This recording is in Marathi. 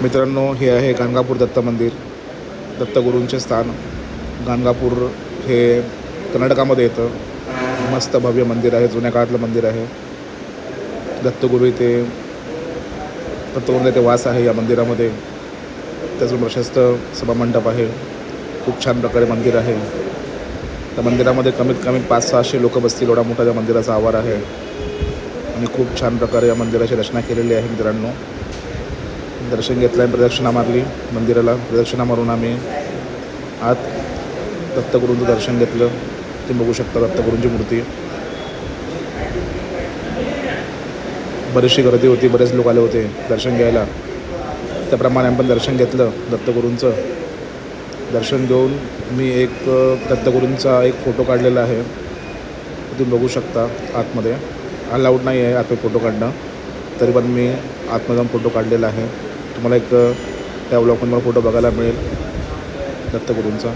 मित्रांनो, हे आहे गाणगापूर दत्त मंदिर, दत्तगुरूंचे स्थान. गाणगापूर हे कर्नाटकामध्ये येतं. मस्त भव्य मंदिर आहे, जुन्या काळातलं मंदिर आहे. दत्तगुरू इथे वास आहे या मंदिरामध्ये. त्याचं प्रशस्त सभामंडप आहे. खूप छान प्रकारे मंदिर आहे. त्या मंदिरामध्ये कमीत कमी 500-600 लोक बसतील एवढा मोठा त्या मंदिराचा आवार आहे. आणि खूप छान प्रकारे या मंदिराची रचना केलेली आहे. मित्रांनो, दर्शन घेतलं आणि प्रदक्षिणा मारली मंदिराला. प्रदक्षिणा मारून आम्ही आत दत्तगुरूंचं दर्शन घेतलं. तुम्ही बघू शकता दत्तगुरूंची मूर्ती. बरीचशी गर्दी होती, बरेच लोक आले होते दर्शन घ्यायला. त्याप्रमाणे आपण दर्शन घेतलं दत्तगुरूंचं. दर्शन घेऊन मी दत्तगुरूंचा एक फोटो काढलेला आहे. तुम्ही बघू शकता. आतमध्ये अलाउड नाही आहे आतमध्ये फोटो काढणं, तरी पण मी आतमध्ये जाऊन फोटो काढलेला आहे. तुम्हाला त्या ब्लॉगमध्ये मला फोटो बघायला मिळेल दत्तगुरूंचा.